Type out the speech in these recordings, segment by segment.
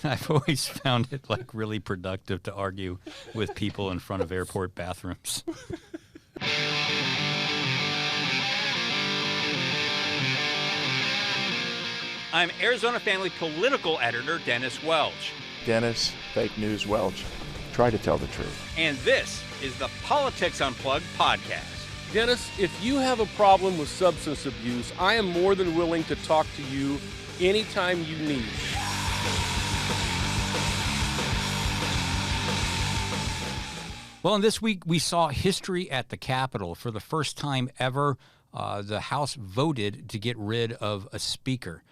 I've always found it like really productive to argue with people in front of airport bathrooms. I'm Arizona Family political editor Dennis Welch. Dennis, fake news Welch. Try to tell the truth. And this is the Politics Unplugged podcast. Dennis, if you have a problem with substance abuse, I am more than willing to talk to you anytime you need. Well, and this week we saw history at the Capitol. For the first time ever, the House voted to get rid of a speaker.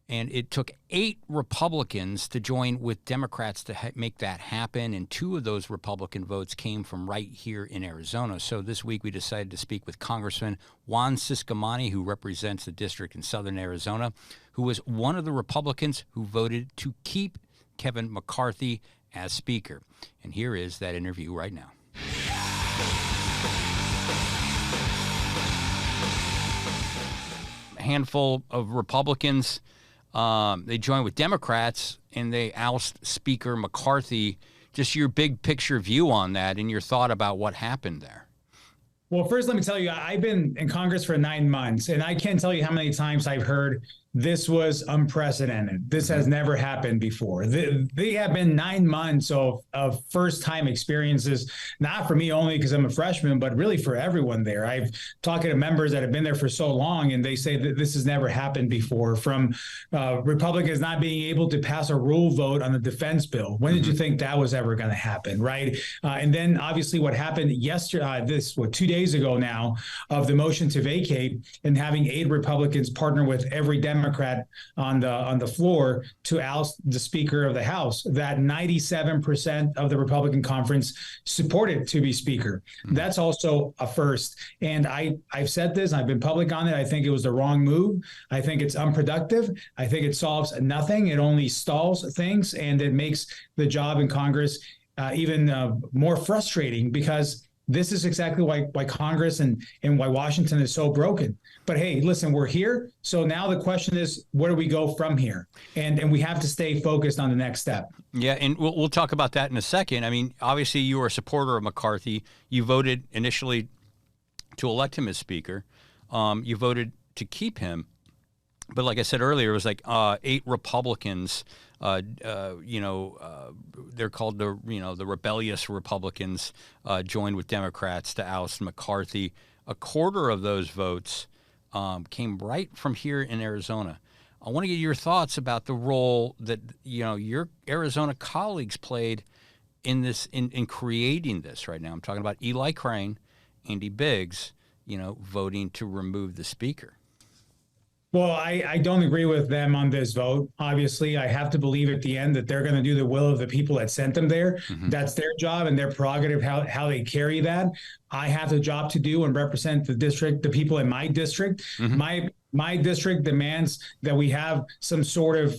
And it took 8 Republicans to join with Democrats to make that happen. And 2 of those Republican votes came from right here in Arizona. So this week we decided to speak with Congressman Juan Ciscomani, who represents the district in southern Arizona, who was one of the Republicans who voted to keep Kevin McCarthy as Speaker. And here is that interview right now. A handful of Republicans. They joined with Democrats and they oust Speaker McCarthy. Just your big picture view on that and your thought about what happened there. Well, first, let me tell you, I've been in Congress for 9 months, and I can't tell you how many times I've heard this was unprecedented. This has never happened before. They have been 9 months of first-time experiences, not for me only because I'm a freshman, but really for everyone there. I've talked to members that have been there for so long, and they say that this has never happened before, from Republicans not being able to pass a rule vote on the defense bill. When did you think that was ever going to happen, right? And then, obviously, what happened yesterday, 2 days ago now, of the motion to vacate and having 8 Republicans partner with every Democrat on the floor to oust the Speaker of the House, that 97% of the Republican conference supported to be Speaker. That's also a first. And I've said this, I've been public on it. I think it was the wrong move. I think it's unproductive. I think it solves nothing. It only stalls things, and it makes the job in Congress even more frustrating, because this is exactly why Congress and why Washington is so broken. But hey, listen, we're here. So now the question is, where do we go from here? And we have to stay focused on the next step. Yeah, and we'll talk about that in a second. I mean, obviously you were a supporter of McCarthy. You voted initially to elect him as Speaker. You voted to keep him. But like I said earlier, it was like 8 Republicans. They're called the rebellious Republicans, joined with Democrats to oust McCarthy. A quarter of those votes came right from here in Arizona. I want to get your thoughts about the role that your Arizona colleagues played in this, in creating this right now. I'm talking about Eli Crane, Andy Biggs, voting to remove the Speaker. Well, I don't agree with them on this vote. Obviously, I have to believe at the end that they're going to do the will of the people that sent them there. That's their job and their prerogative, how they carry that. I have the job to do and represent the district, the people in my district. My district demands that we have some sort of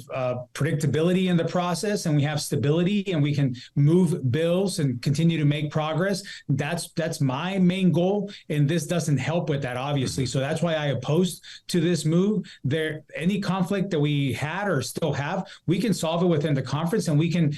predictability in the process, and we have stability, and we can move bills and continue to make progress. That's my main goal, and this doesn't help with that, obviously. So that's why I opposed to this move. Any conflict that we had or still have, we can solve it within the conference, and we can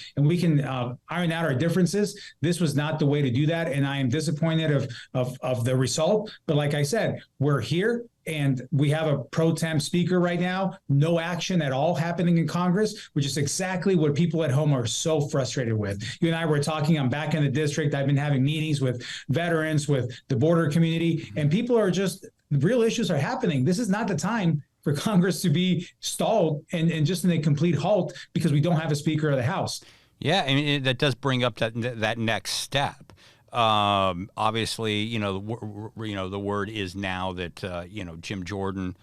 iron out our differences. This was not the way to do that, and I am disappointed of the result. But like I said, we're here. And we have a pro tem Speaker right now, no action at all happening in Congress, which is exactly what people at home are so frustrated with. You and I were talking, I'm back in the district. I've been having meetings with veterans, with the border community, and people are just, real issues are happening. This is not the time for Congress to be stalled and just in a complete halt because we don't have a Speaker of the House. Yeah, I mean, that does bring up that next step. Obviously, the word is now that Jim Jordan,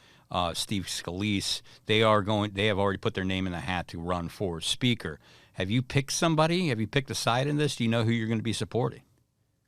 Steve Scalise, they have already put their name in the hat to run for Speaker. Have you picked somebody? Have you picked a side in this? Do you know who you're going to be supporting?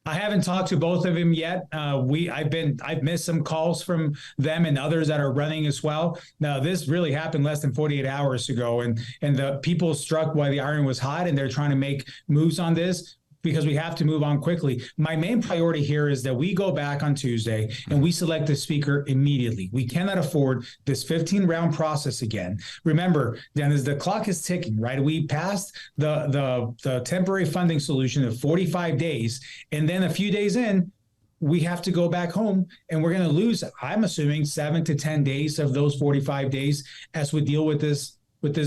I haven't talked to both of them yet. I've missed some calls from them and others that are running as well. Now, this really happened less than 48 hours ago, and the people struck while the iron was hot, and they're trying to make moves on this. because we have to move on quickly. My main priority here is that we go back on Tuesday and we select the speaker immediately. We cannot afford this 15-round process again. Remember, Dennis, the clock is ticking, right? We passed the temporary funding solution of 45 days, and then a few days in, we have to go back home, and we're going to lose, I'm assuming, 7 to 10 days of those 45 days as we deal with this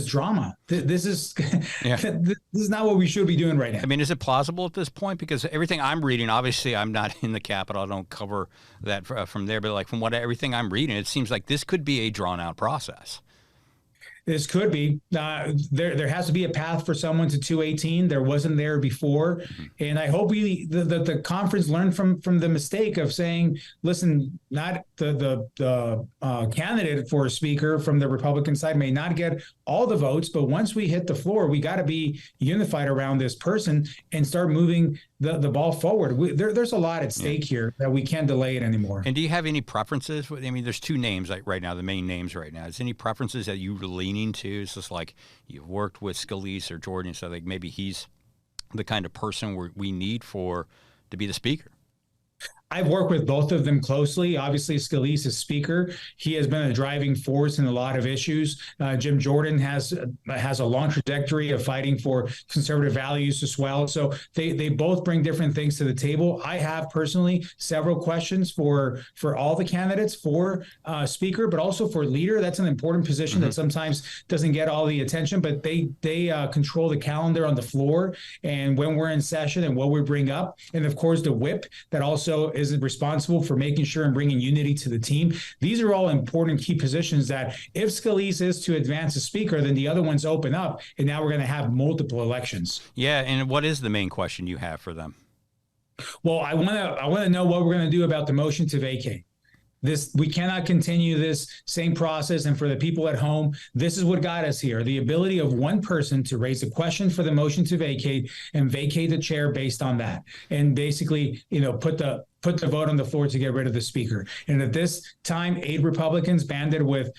drama. This is this is not what we should be doing right now. I mean, is it plausible at this point? Because everything I'm reading, obviously I'm not in the Capitol, I don't cover that from there, but like from everything I'm reading, it seems like this could be a drawn out process. This could be. There has to be a path for someone to 218. There wasn't there before. And I hope the conference learned from the mistake of saying, listen, not the candidate for a speaker from the Republican side may not get all the votes, but once we hit the floor, we got to be unified around this person and start moving the ball forward. There's a lot at stake here that we can't delay it anymore. And do you have any preferences? I mean, there's two names right now, the main names right now. Is there any preferences that you're leaning to? It's just like you've worked with Scalise or Jordan, so like maybe he's the kind of person we need to be the speaker. I've worked with both of them closely. Obviously, Scalise is speaker. He has been a driving force in a lot of issues. Jim Jordan has a long trajectory of fighting for conservative values as well. So they both bring different things to the table. I have personally several questions for all the candidates for speaker, but also for leader. That's an important position that sometimes doesn't get all the attention, but they control the calendar on the floor and when we're in session and what we bring up. And of course, the whip that also is responsible for making sure and bringing unity to the team. These are all important key positions that if Scalise is to advance a speaker, then the other ones open up, and now we're going to have multiple elections. Yeah, and what is the main question you have for them? Well, I want to know what we're going to do about the motion to vacate. We cannot continue this same process. And for the people at home, this is what got us here. The ability of one person to raise a question for the motion to vacate and vacate the chair based on that. And basically, put the vote on the floor to get rid of the speaker. And at this time, 8 Republicans banded with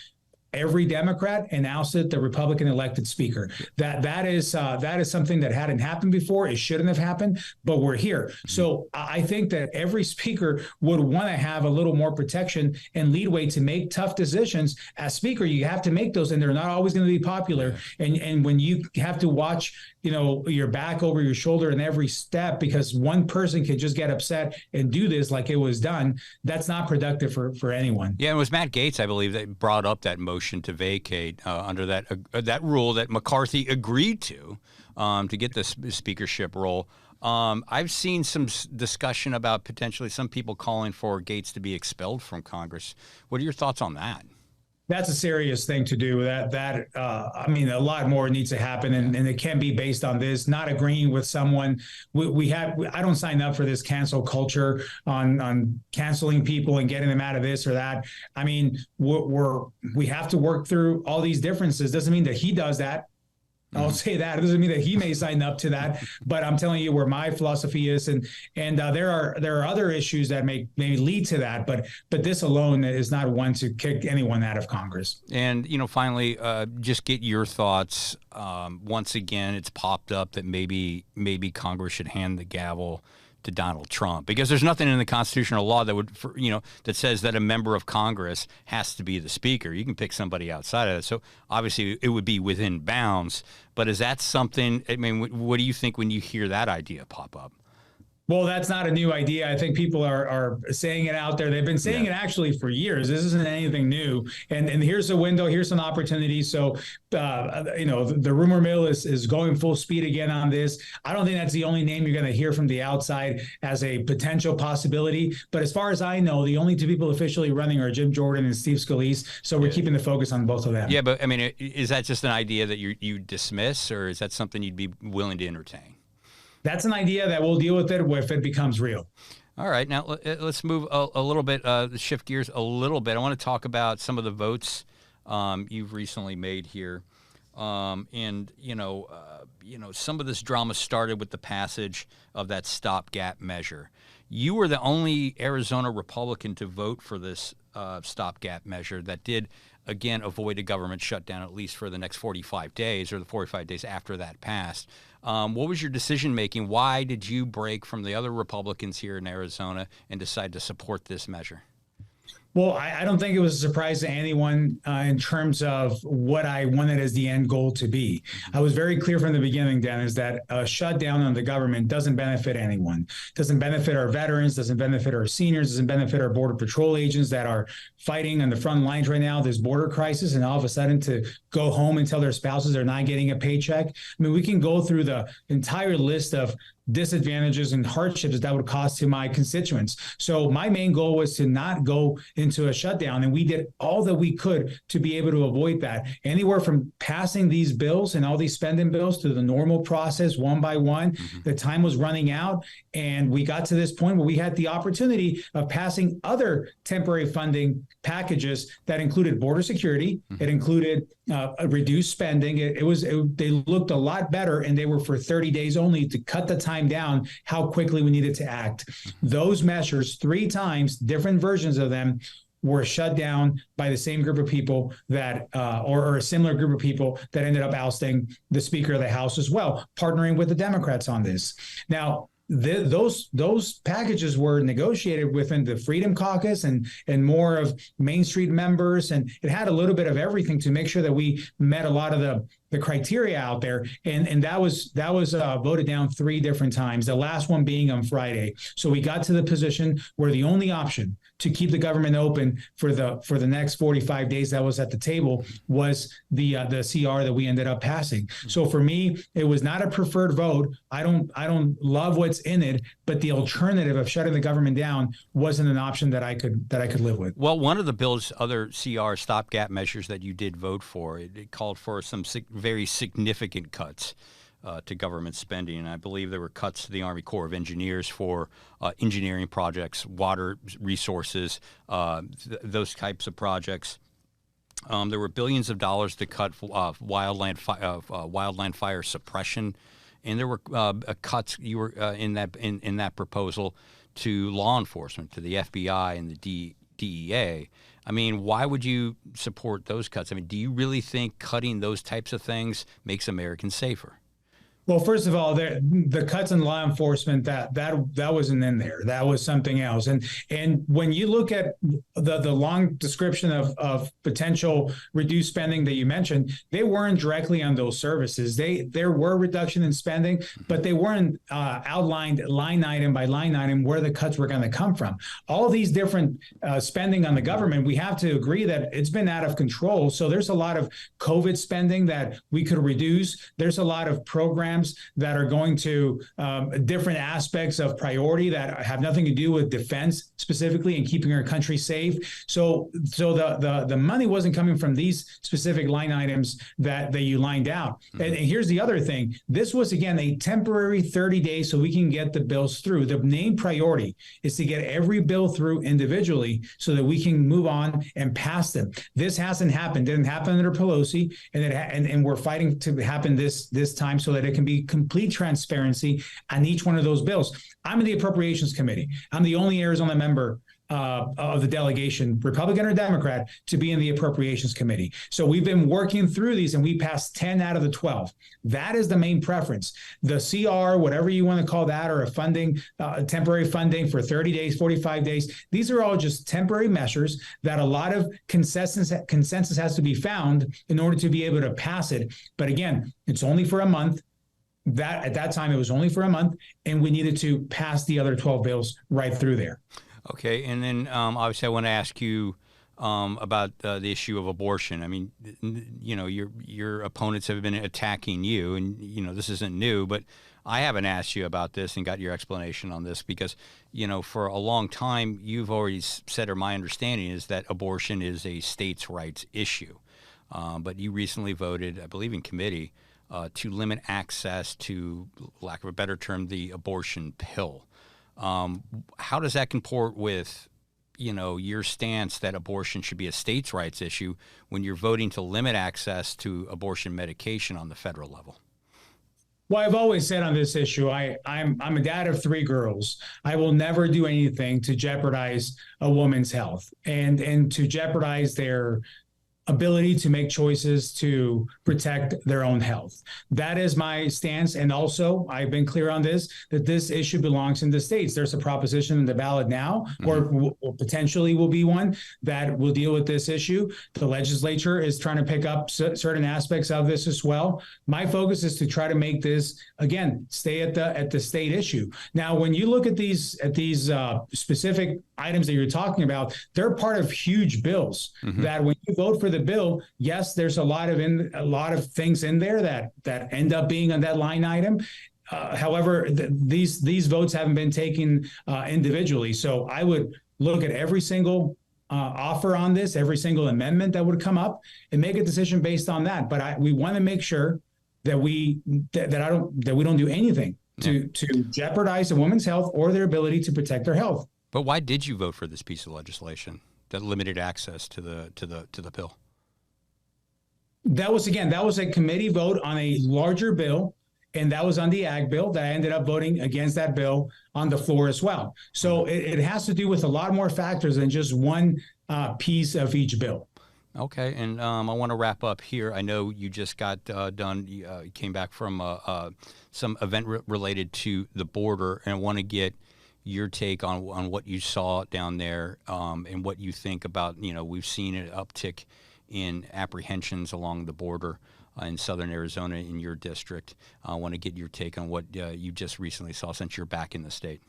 every Democrat and ousted the Republican elected speaker. That is something that hadn't happened before. It shouldn't have happened, but we're here. So I think that every speaker would want to have a little more protection and leadway to make tough decisions. As speaker, you have to make those, and they're not always going to be popular. And when you have to watch, your back over your shoulder in every step because one person can just get upset and do this like it was done, that's not productive for anyone. Yeah, it was Matt Gaetz, I believe, that brought up that motion to vacate under that rule that McCarthy agreed to get the speakership role. I've seen some discussion about potentially some people calling for Gaetz to be expelled from Congress. What are your thoughts on that? That's a serious thing to do. I mean, a lot more needs to happen, and it can be based on this. Not agreeing with someone, I don't sign up for this cancel culture on canceling people and getting them out of this or that. I mean, we have to work through all these differences. Doesn't mean that he does that. I'll say that. It doesn't mean that he may sign up to that, but I'm telling you where my philosophy is, and there are other issues that may lead to that, but this alone is not one to kick anyone out of Congress. And finally, just get your thoughts. Once again, it's popped up that maybe Congress should hand the gavel to Donald Trump, because there's nothing in the constitutional law that that says that a member of Congress has to be the speaker. You can pick somebody outside of it. So obviously it would be within bounds. But is that something? I mean, what do you think when you hear that idea pop up? Well, that's not a new idea. I think people are saying it out there. They've been saying it actually for years. This isn't anything new. And here's a window. Here's an opportunity. So, the rumor mill is going full speed again on this. I don't think that's the only name you're going to hear from the outside as a potential possibility. But as far as I know, the only 2 people officially running are Jim Jordan and Steve Scalise. So we're keeping the focus on both of them. Yeah, but I mean, is that just an idea that you dismiss, or is that something you'd be willing to entertain? That's an idea that we'll deal with it if it becomes real. All right. Now, let's move a little bit, shift gears a little bit. I want to talk about some of the votes you've recently made here. Some of this drama started with the passage of that stopgap measure. You were the only Arizona Republican to vote for this stopgap measure that did again, avoid a government shutdown at least for the next 45 days or the 45 days after that passed. What was your decision making? Why did you break from the other Republicans here in Arizona and decide to support this measure? Well, I don't think it was a surprise to anyone in terms of what I wanted as the end goal to be. I was very clear from the beginning, Dennis, that a shutdown on the government doesn't benefit anyone. Doesn't benefit our veterans, doesn't benefit our seniors, doesn't benefit our Border Patrol agents that are fighting on the front lines right now, this border crisis, and all of a sudden to go home and tell their spouses they're not getting a paycheck. I mean, we can go through the entire list of disadvantages and hardships that would cause to my constituents. So my main goal was to not go into a shutdown, and we did all that we could to be able to avoid that. Anywhere from passing these bills and all these spending bills to the normal process one by one, the time was running out, and we got to this point where we had the opportunity of passing other temporary funding packages that included border security. It included a reduced spending. They looked a lot better, and they were for 30 days only to cut the time down how quickly we needed to act. Those measures, 3 times, different versions of them, were shut down by the same group of people that, or a similar group of people that ended up ousting the Speaker of the House as well, partnering with the Democrats on this. Now, those packages were negotiated within the Freedom Caucus and more of Main Street members, and it had a little bit of everything to make sure that we met a lot of the criteria out there, and that was voted down 3 different times, the last one being on Friday. So we got to the position where the only option to keep the government open for the next 45 days that was at the table was the CR that we ended up passing. So for me, it was not a preferred vote. I don't love what's in it, but the alternative of shutting the government down wasn't an option that I could live with. Well, one of the bill's other CR stopgap measures that you did vote for, it called for some very significant cuts to government spending. And I believe there were cuts to the Army Corps of Engineers for engineering projects, water resources, those types of projects. There were billions of dollars to cut wildland fire suppression, and there were cuts in that proposal to law enforcement, to the FBI and the DEA. I mean, why would you support those cuts? I mean, do you really think cutting those types of things makes Americans safer? Well, first of all, the cuts in law enforcement, that wasn't in there. That was something else. And when you look at the long description of potential reduced spending that you mentioned, they weren't directly on those services. There were reduction in spending, but they weren't outlined line item by line item where the cuts were going to come from. All these different spending on the government, we have to agree that it's been out of control. So there's a lot of COVID spending that we could reduce. There's a lot of programs that are going to different aspects of priority that have nothing to do with defense specifically and keeping our country safe. So the money wasn't coming from these specific line items that you lined out. And here's the other thing. This was, again, a temporary 30 days so we can get the bills through. The main priority is to get every bill through individually so that we can move on and pass them. This hasn't happened. Didn't happen under Pelosi, and we're fighting to happen this time so that it can be complete transparency on each one of those bills. I'm in the Appropriations Committee. I'm the only Arizona member of the delegation, Republican or Democrat, to be in the Appropriations Committee. So we've been working through these, and we passed 10 out of the 12. That is the main preference. The CR, whatever you want to call that, or a funding, temporary funding for 30 days, 45 days, these are all just temporary measures that a lot of consensus has to be found in order to be able to pass it. But again, it's only for a month. That at that time, it was only for a month, and we needed to pass the other 12 bills right through there. Okay, and then obviously I want to ask you about the issue of abortion. I mean, you know, your opponents have been attacking you, and you know this isn't new, but I haven't asked you about this and got your explanation on this because, you know, for a long time you've already said, or my understanding is that abortion is a states' rights issue, but you recently voted, I believe, in committee to limit access to, lack of a better term, the abortion pill. How does that comport with, you know, your stance that abortion should be a states' rights issue when you're voting to limit access to abortion medication on the federal level? Well, I've always said on this issue, I'm a dad of 3 girls. I will never do anything to jeopardize a woman's health and to jeopardize their ability to make choices to protect their own health. That is my stance. And also, I've been clear on this, that this issue belongs in the states. There's a proposition in the ballot now, or potentially will be one, that will deal with this issue. The legislature is trying to pick up certain aspects of this as well. My focus is to try to make this, again, stay at the state issue. Now, when you look at these specific items that you're talking about, they're part of huge bills that when you vote for the bill, yes, there's a lot of things in there that end up being on that line item. However, these votes haven't been taken individually. So I would look at every single offer on this, every single amendment that would come up, and make a decision based on that. But we want to make sure that we don't do anything to jeopardize a woman's health or their ability to protect their health. But why did you vote for this piece of legislation that limited access to the pill? That was a committee vote on a larger bill, and that was on the ag bill that I ended up voting against that bill on the floor as well. So it has to do with a lot more factors than just one piece of each bill. Okay, and I want to wrap up here. I know you just got done. You came back from some event related to the border, and I want to get your take on what you saw down there and what you think about. We've seen an uptick in apprehensions along the border in southern Arizona in your district. I want to get your take on what you just recently saw since you're back in the state.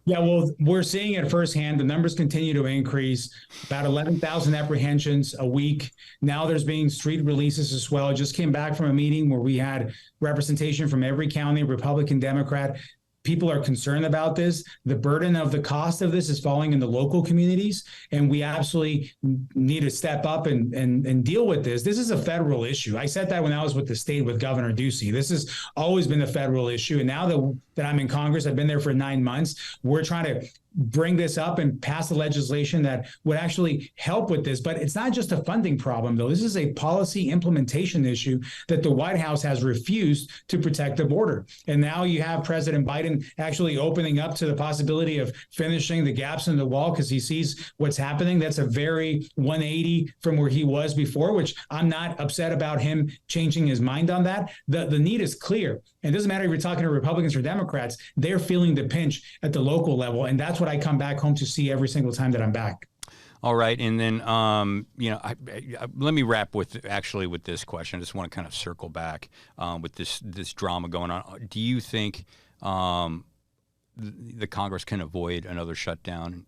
Yeah, well, we're seeing it firsthand. The numbers continue to increase, about 11,000 apprehensions a week. Now there's being street releases as well. I just came back from a meeting where we had representation from every county, Republican, Democrat. People are concerned about this. The burden of the cost of this is falling in the local communities, and we absolutely need to step up and deal with this. This is a federal issue. I said that when I was with the state with Governor Ducey. This has always been a federal issue, and now that I'm in Congress, I've been there for 9 months, we're trying to bring this up and pass the legislation that would actually help with this. But it's not just a funding problem, though. This is a policy implementation issue that the White House has refused to protect the border. And now you have President Biden actually opening up to the possibility of finishing the gaps in the wall because he sees what's happening. That's a very 180 from where he was before, which I'm not upset about him changing his mind on that. The need is clear. And it doesn't matter if you're talking to Republicans or Democrats, they're feeling the pinch at the local level. And that's what I come back home to see every single time that I'm back. All right. And then, let me wrap with this question. I just want to kind of circle back with this drama going on. Do you think the Congress can avoid another shutdown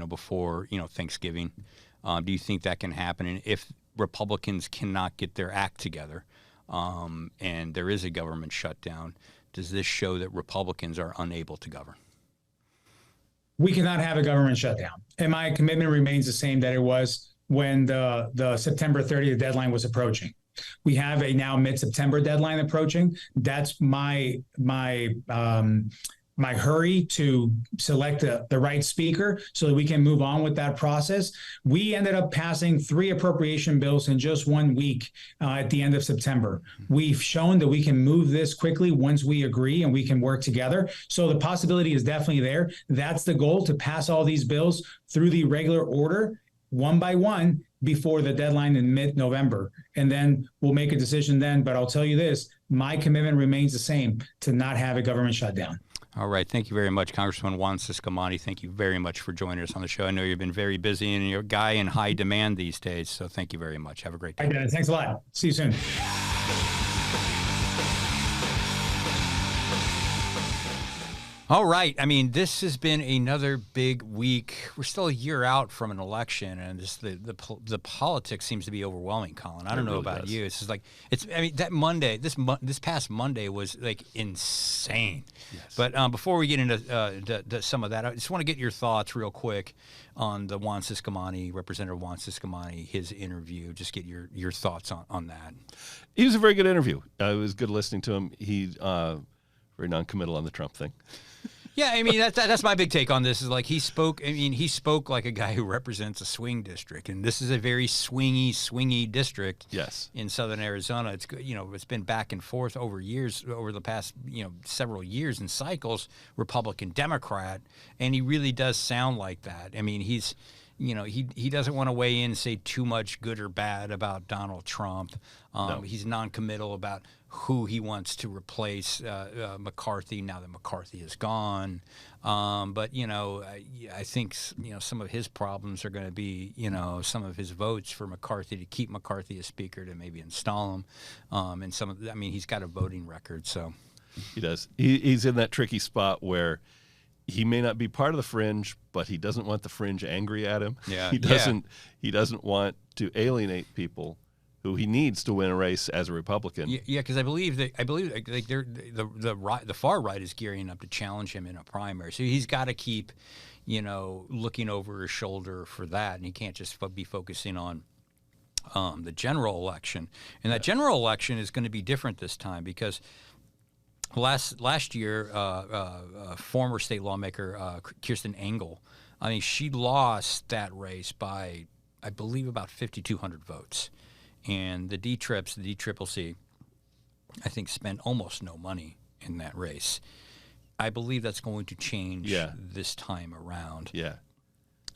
before Thanksgiving? Do you think that can happen? And if Republicans cannot get their act together and there is a government shutdown, does this show that Republicans are unable to govern? We cannot have a government shutdown. And my commitment remains the same that it was when the September 30th deadline was approaching. We have a now mid-September deadline approaching. That's my hurry to select the right speaker so that we can move on with that process. We ended up passing 3 appropriation bills in just 1 week at the end of September. We've shown that we can move this quickly once we agree and we can work together. So the possibility is definitely there. That's the goal, to pass all these bills through the regular order, one by one, before the deadline in mid-November. And then we'll make a decision then. But I'll tell you this, my commitment remains the same, to not have a government shutdown. All right. Thank you very much, Congressman Juan Ciscomani. Thank you very much for joining us on the show. I know you've been very busy and you're a guy in high demand these days. So thank you very much. Have a great day. Hi, Dennis. Thanks a lot. See you soon. All right. I mean, this has been another big week. We're still a year out from an election, and just the politics seems to be overwhelming, Colin. I don't know about you. It's just like that Monday, this past Monday was like insane. Yes. But before we get into some of that, I just want to get your thoughts real quick on the Representative Juan Ciscomani, his interview. Just get your thoughts on that. He was a very good interview. It was good listening to him. He very non-committal on the Trump thing. Yeah, I mean that's my big take on this. Is like he spoke like a guy who represents a swing district, and this is a very swingy district. Yes. In southern Arizona, it's been back and forth over the past several years in cycles, Republican, Democrat, and he really does sound like that. I mean, he's he doesn't want to weigh in and say too much good or bad about Donald Trump. No. He's non-committal about who he wants to replace McCarthy now that McCarthy is gone. But I think some of his problems are going to be some of his votes for McCarthy to keep McCarthy as Speaker to maybe install him. And he's got a voting record, so he does. He's in that tricky spot where he may not be part of the fringe, but he doesn't want the fringe angry at him. Yeah, He doesn't want to alienate people who he needs to win a race as a Republican. Yeah, because I believe the far right is gearing up to challenge him in a primary. So he's got to keep, looking over his shoulder for that, and he can't just be focusing on the general election. And that general election is going to be different this time because last year, former state lawmaker Kirsten Engel, she lost that race by, I believe, about 5,200 votes. And the DCCC, I think, spent almost no money in that race. I believe that's going to change this time around. Yeah.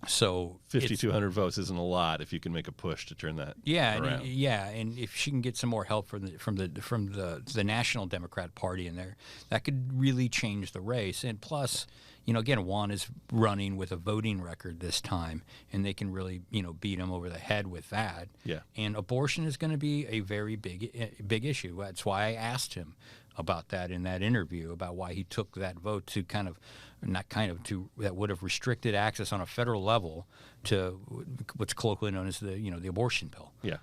So 5,200 votes isn't a lot if you can make a push to turn that around. And if she can get some more help from the National Democrat Party in there, that could really change the race. And plus, again, Juan is running with a voting record this time, and they can really beat him over the head with that. Yeah. And abortion is going to be a very big issue. That's why I asked him about that in that interview, about why he took that vote to that would have restricted access on a federal level to what's colloquially known as the abortion pill. Yeah.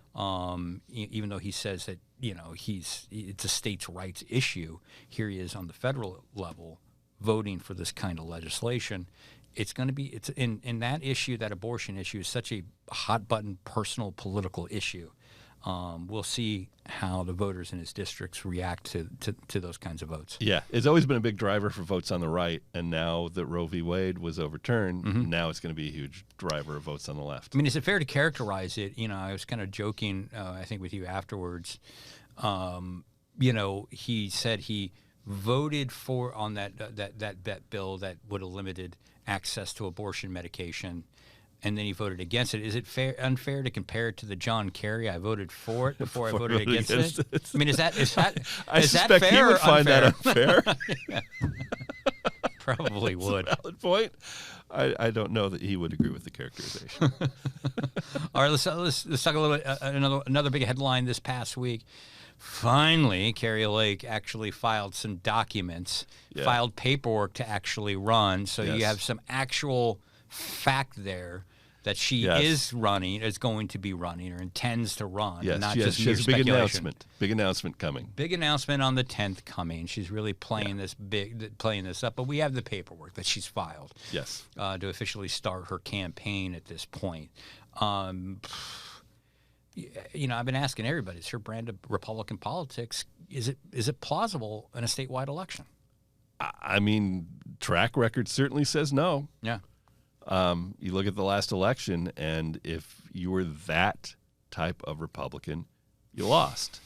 Even though he says that it's a states' rights issue, here he is on the federal level voting for this kind of legislation. It's going to be in that issue, that abortion issue is such a hot button personal political issue. We'll see how the voters in his districts react to those kinds of votes. Yeah, it's always been a big driver for votes on the right, and now that Roe v. Wade was overturned, now it's going to be a huge driver of votes on the left. Is it fair to characterize it? I was kind of joking, I think, with you afterwards. He said he voted for on that bill that would have limited access to abortion medication, and then he voted against it. Is it unfair to compare it to the John Kerry? I voted for it before I voted against it. Is that suspect fair he would or find unfair? that unfair. Yeah. Probably would. Valid point. I don't know that he would agree with the characterization. All right, let's talk a little another big headline this past week. Finally, Carri Lake actually filed some documents, filed paperwork to actually run. So you have some actual fact there that she is going to be running, or intends to run. Yes, not she just has a mere big speculation. announcement. Big announcement coming. Big announcement on the 10th coming. She's really playing this up. But we have the paperwork that she's filed. Yes. To officially start her campaign at this point. I've been asking everybody, it's her brand of Republican politics. Is it plausible in a statewide election? Track record certainly says no. Yeah. You look at the last election, and if you were that type of Republican, you lost.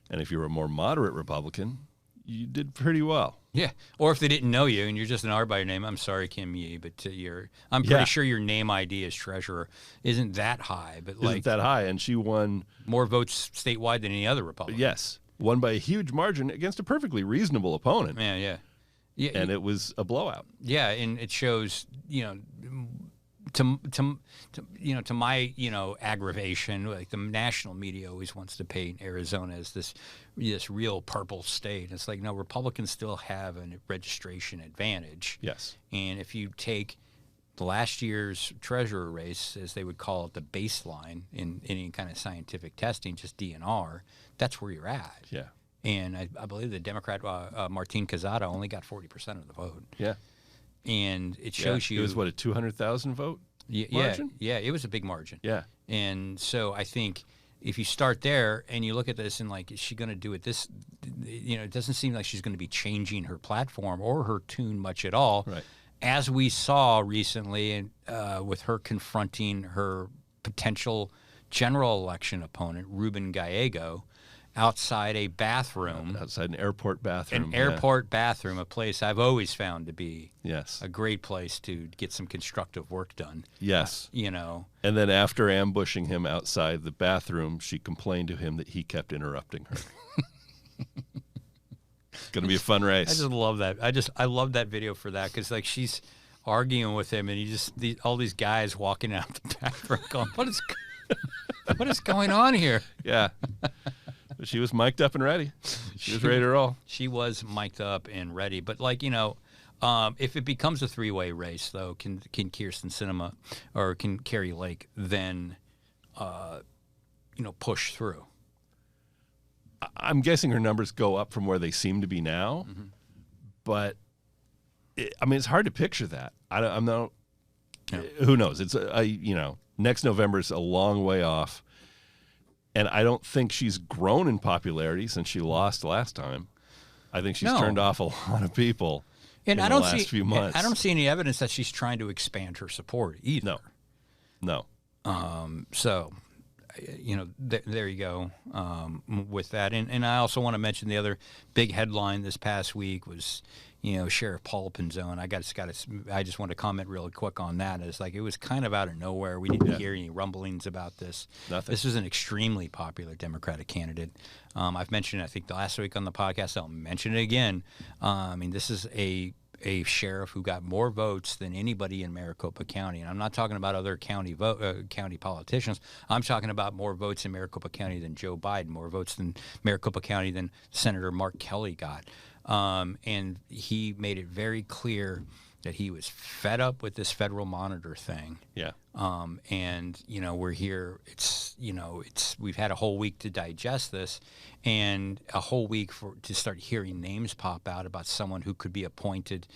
And if you were a more moderate Republican, you did pretty well. Yeah. Or if they didn't know you and you're just an R by your name, I'm sorry, Kim Yee, but I'm pretty sure your name ID as treasurer isn't that high. But isn't that high, and she won more votes statewide than any other Republican. Yes. Won by a huge margin against a perfpectly reasonable opponent. Yeah. And it was a blowout. Yeah, and it shows, to my aggravation, like the national media always wants to paint Arizona as this real purple state. It's like, no, Republicans still have a registration advantage. Yes. And if you take the last year's treasurer race, as they would call it, the baseline in any kind of scientific testing, just DNR, that's where you're at. Yeah. And I believe the Democrat Martin Cazada only got 40% of the vote. Yeah. And it shows you... It was, a 200,000 vote margin? Yeah, it was a big margin. Yeah. And so I think if you start there and you look at this and, like, is she going to do it this... it doesn't seem like she's going to be changing her platform or her tune much at all. Right. As we saw recently with her confronting her potential general election opponent, Ruben Gallego, outside a bathroom. Outside an airport bathroom. An airport bathroom, a place I've always found to be Yes. a great place to get some constructive work done. Yes. You know. And then after ambushing him outside the bathroom, she complained to him that he kept interrupting her. It's going to be a fun race. I just love that. I love that video for that because like she's arguing with him and all these guys walking out the bathroom going, what is going on here? Yeah. But she was mic'd up and ready. She was ready to roll. She was mic'd up and ready. But like, you know, if it becomes a three-way race though, can Kyrsten Sinema or can Carri Lake then you know, push through? I'm guessing her numbers go up from where they seem to be now, but it's hard to picture that. I'm not. Yeah. Who knows? It's next November is a long way off, and I don't think she's grown in popularity since she lost last time. I think she's turned off a lot of people in the last few months. I don't see any evidence that she's trying to expand her support either. No. So, you know, there you go with that. And I also want to mention the other big headline this past week was, you know, Sheriff Paul Penzone. I just want to comment really quick on that. It's like it was kind of out of nowhere. We didn't hear any rumblings about this. Nothing. This is an extremely popular Democratic candidate. I've mentioned it, I think, last week on the podcast. I'll mention it again. I mean, this is a sheriff who got more votes than anybody in Maricopa County. And I'm not talking about other county politicians. I'm talking about more votes in Maricopa County than Joe Biden, more votes in Maricopa County than Senator Mark Kelly got. And he made it very clear that he was fed up with this federal monitor thing. Yeah. And, you know, we're here. We've had a whole week to digest this and a whole week to start hearing names pop out about someone who could be appointed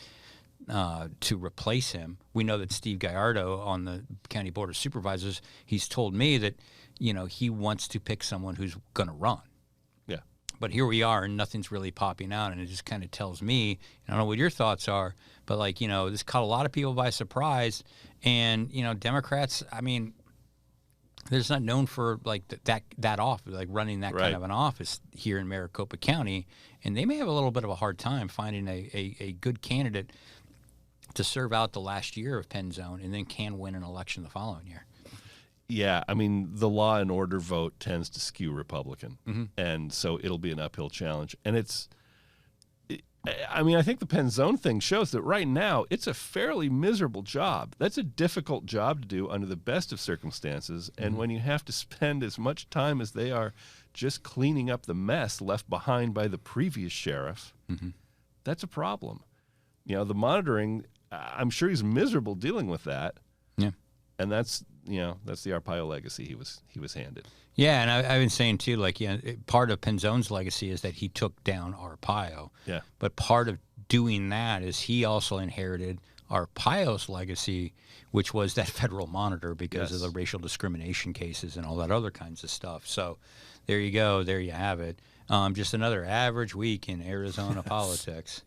to replace him. We know that Steve Gallardo on the County Board of Supervisors, he's told me that, you know, he wants to pick someone who's going to run. Yeah. But here we are, and nothing's really popping out, and it just kind of tells me, I don't know what your thoughts are, but, like, you know, this caught a lot of people by surprise, and, you know, Democrats, I mean, they're just not known for, like, that office, like running that kind of an office here in Maricopa County, and they may have a little bit of a hard time finding a good candidate to serve out the last year of Penzone and then can win an election the following year. Yeah, I mean, the law and order vote tends to skew Republican, and so it'll be an uphill challenge. And I think the Penzone thing shows that right now it's a fairly miserable job. That's a difficult job to do under the best of circumstances, and when you have to spend as much time as they are just cleaning up the mess left behind by the previous sheriff, that's a problem. You know, the monitoring, I'm sure he's miserable dealing with that. Yeah. And that's the Arpaio legacy he was handed. Yeah, and I've been saying too, like, part of Penzone's legacy is that he took down Arpaio. Yeah. But part of doing that is he also inherited Arpaio's legacy, which was that federal monitor because of the racial discrimination cases and all that other kinds of stuff. So there you go. There you have it. Just another average week in Arizona politics.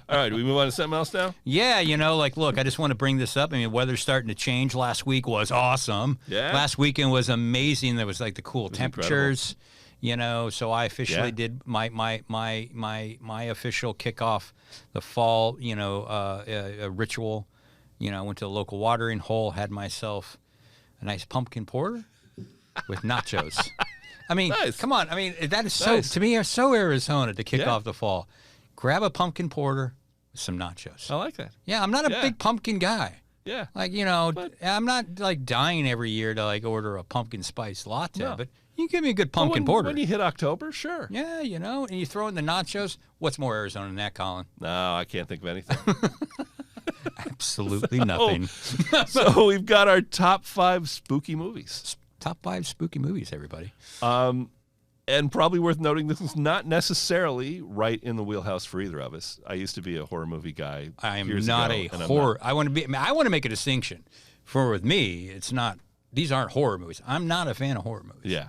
All right, do we move on to something else now? Yeah, you know, like, look, I just want to bring this up. I mean, weather's starting to change. Last week was awesome. Yeah. Last weekend was amazing. There was like the cool temperatures, incredible. You know. So I officially did my official kickoff the fall, you know, a ritual. You know, I went to the local watering hole, had myself a nice pumpkin porter with nachos. I mean, come on. I mean, that is so, to me, so Arizona to kick off the fall. Grab a pumpkin porter with some nachos. I like that. Yeah, I'm not a big pumpkin guy. Yeah. Like, you know, I'm not like dying every year to like order a pumpkin spice latte, but you give me a good pumpkin porter. When you hit October, sure. Yeah, you know, and you throw in the nachos. What's more Arizona than that, Colin? No, I can't think of anything. Absolutely nothing. So we've got our top 5 spooky movies. Top 5 spooky movies, everybody. And probably worth noting, this is not necessarily right in the wheelhouse for either of us. I used to be a horror movie guy. I am not a horror. I want to make a distinction. With me, it's not. These aren't horror movies. I'm not a fan of horror movies. Yeah,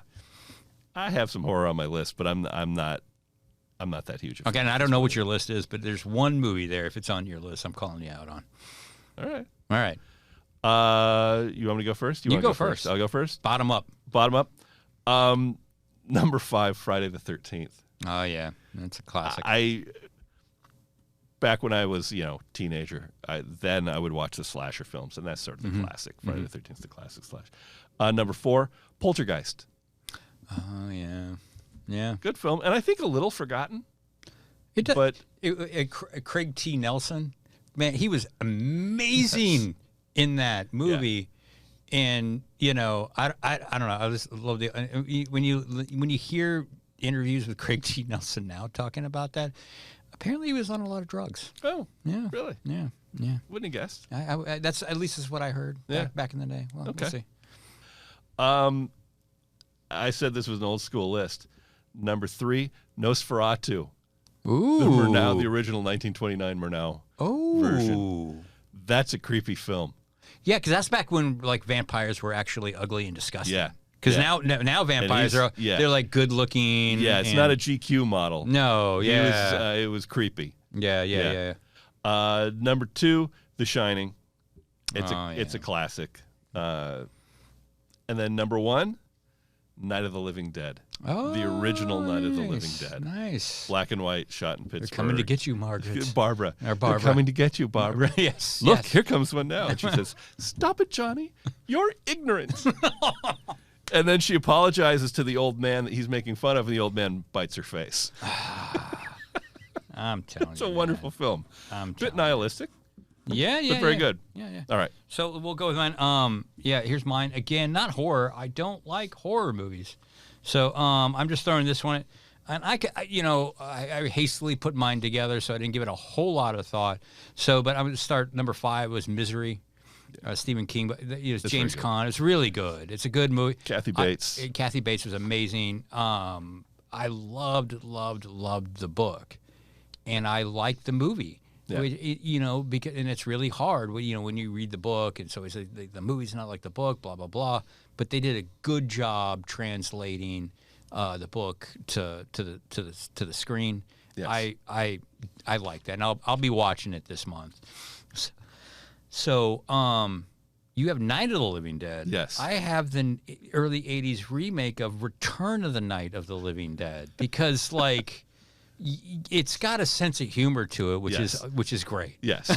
I have some horror on my list, but I'm not that huge. Okay, and I don't know what your list is, but there's one movie there. If it's on your list, I'm calling you out on. All right. All right. You want me to go first? You go want to go first. I'll go first. Bottom up. Bottom up. Number 5, Friday the 13th. Oh yeah, that's a classic. Back when I was, teenager, then I would watch the slasher films, and that's sort of the classic. Friday the 13th, the classic slash. Number 4, Poltergeist. Oh yeah, yeah. Good film, and I think a little forgotten. But Craig T. Nelson, man, he was amazing in that movie. Yeah. And I don't know. I just love when you hear interviews with Craig T. Nelson now talking about that. Apparently, he was on a lot of drugs. Oh, yeah, really? Yeah. Wouldn't have guessed. That's at least is what I heard back in the day. Well, okay. We'll see. I said this was an old school list. Number 3, Nosferatu. Ooh. The Murnau, the original 1929 Murnau version. That's a creepy film. Yeah, because that's back when vampires were actually ugly and disgusting. Yeah. Because now vampires they're like good looking. Yeah, it's not a GQ model. No, yeah. It was creepy. Yeah. Number 2, The Shining. It's a classic. And then number 1, Night of the Living Dead. Oh, the original Night of the Living Dead. Nice. Black and white, shot in Pittsburgh. They're coming to get you, Margaret. Barbara. Barbara. They're coming to get you, Barbara. Yes. Look, yes. here comes one now. And she says, "Stop it, Johnny. You're ignorant." And then she apologizes to the old man that he's making fun of, and the old man bites her face. I'm telling you. It's a wonderful film. Bit nihilistic. Yeah. But very good. Yeah. All right. So we'll go with mine. Here's mine. Again, not horror. I don't like horror movies. So I'm just throwing this one. And I hastily put mine together, so I didn't give it a whole lot of thought. So, but I'm going to start. Number 5 was Misery. Stephen King, but it was James Caan. It's really good. It's a good movie. Kathy Bates. Kathy Bates was amazing. I loved the book, and I liked the movie. Yeah. Because it's really hard when you read the book, and so it's the movie's not like the book, blah blah blah. But they did a good job translating the book to the screen. Yes. I like that, and I'll be watching it this month. So you have Night of the Living Dead. Yes. I have the early '80s remake of Return of the Night of the Living Dead because it's got a sense of humor to it, which is great. Yes.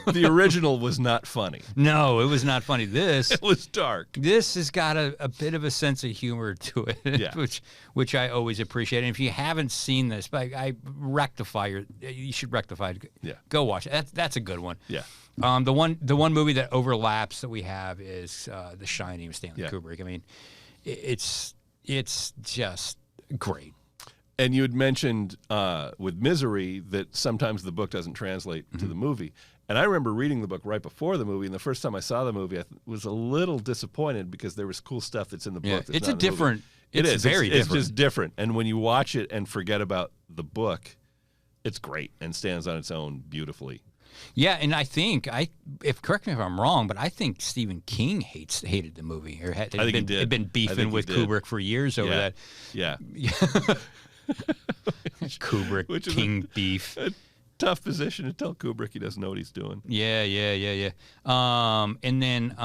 The original was not funny. No, it was not funny. It was dark. This has got a bit of a sense of humor to it, which I always appreciate. And if you haven't seen this, you should rectify it. Yeah. Go watch it. That's a good one. Yeah. The one movie that overlaps that we have is The Shining with Stanley Kubrick. I mean, it's just great. And you had mentioned with Misery that sometimes the book doesn't translate to the movie. And I remember reading the book right before the movie, and the first time I saw the movie, I was a little disappointed because there was cool stuff that's in the book. It's a different. It is very different. It's just different. And when you watch it and forget about the book, it's great and stands on its own beautifully. Yeah, and I think correct me if I'm wrong, but I think Stephen King hated the movie or had been beefing with Kubrick for years over that. Yeah. Kubrick, King beef. A tough position to tell Kubrick he doesn't know what he's doing. Yeah. And then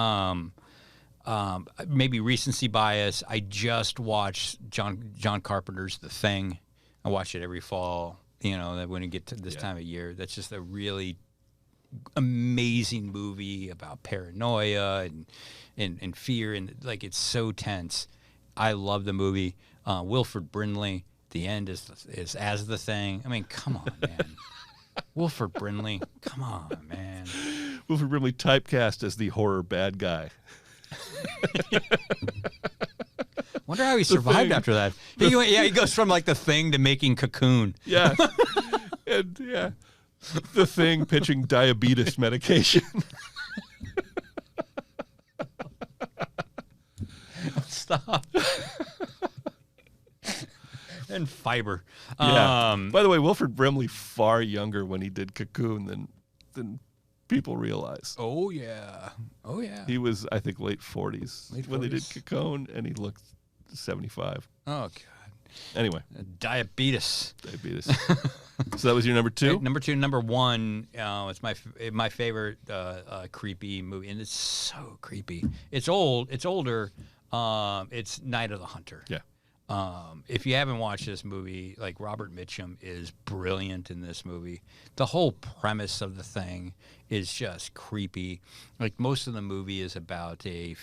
maybe recency bias. I just watched John Carpenter's The Thing. I watch it every fall. That when you get to this time of year, that's just a really amazing movie about paranoia and fear, and it's so tense. I love the movie. Wilford Brimley. The end is as the thing. I mean, come on, man. Wilford Brimley. Come on, man. Wilford Brimley typecast as the horror bad guy. Wonder how he survived after that. He goes from The Thing to making Cocoon. Yeah. And The Thing pitching diabetes medication. Stop. And Fiber. Yeah. By the way, Wilford Brimley far younger when he did Cocoon than people realize. Oh yeah. He was, I think, late 40s when they did Cocoon, and he looked 75. Oh God. Anyway, diabetes. So that was your number 2. Number 2. Number 1. It's my favorite creepy movie, and it's so creepy. It's old. It's older. It's Night of the Hunter. Yeah. If you haven't watched this movie, like Robert Mitchum is brilliant in this movie. The whole premise of the thing is just creepy. Like most of the movie is about a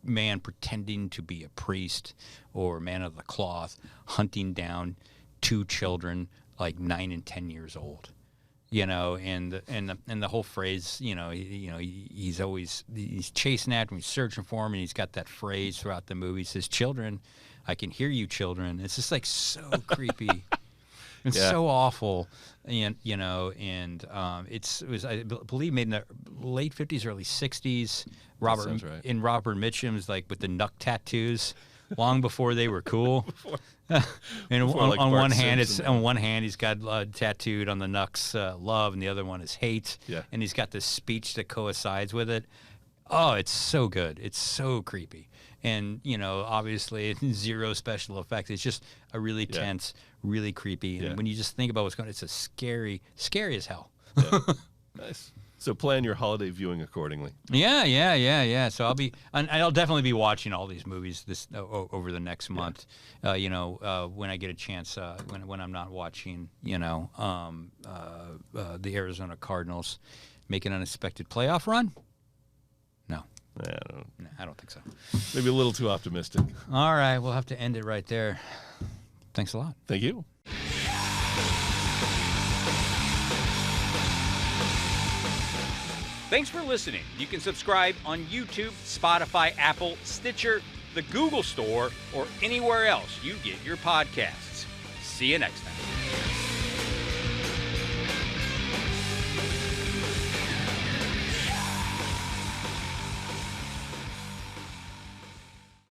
man pretending to be a priest or man of the cloth, hunting down 2 children like 9 and 10 years old. You know, and the whole phrase, he's chasing after him, he's searching for him, and he's got that phrase throughout the movie. He says, "Children, I can hear you, children." It's just like so creepy and so awful, and it was I believe made in the late 50s, early 60s. Robert Mitchum's like with the knuck tattoos, long before they were cool. And on one hand he's got tattooed on the knucks love, and the other one is hate. Yeah. And he's got this speech that coincides with it. Oh, it's so good. It's so creepy. And obviously zero special effects. It's just a really tense, really creepy. And when you just think about what's going on, it's a scary as hell. Yeah. Nice. So plan your holiday viewing accordingly. Yeah. So I'll definitely be watching all these movies over the next month. When I get a chance, when I'm not watching, the Arizona Cardinals make an unexpected playoff run. No. I don't think so. Maybe a little too optimistic. All right, we'll have to end it right there. Thanks a lot. Thank you. Thanks for listening. You can subscribe on YouTube, Spotify, Apple, Stitcher, the Google Store, or anywhere else you get your podcasts. See you next time.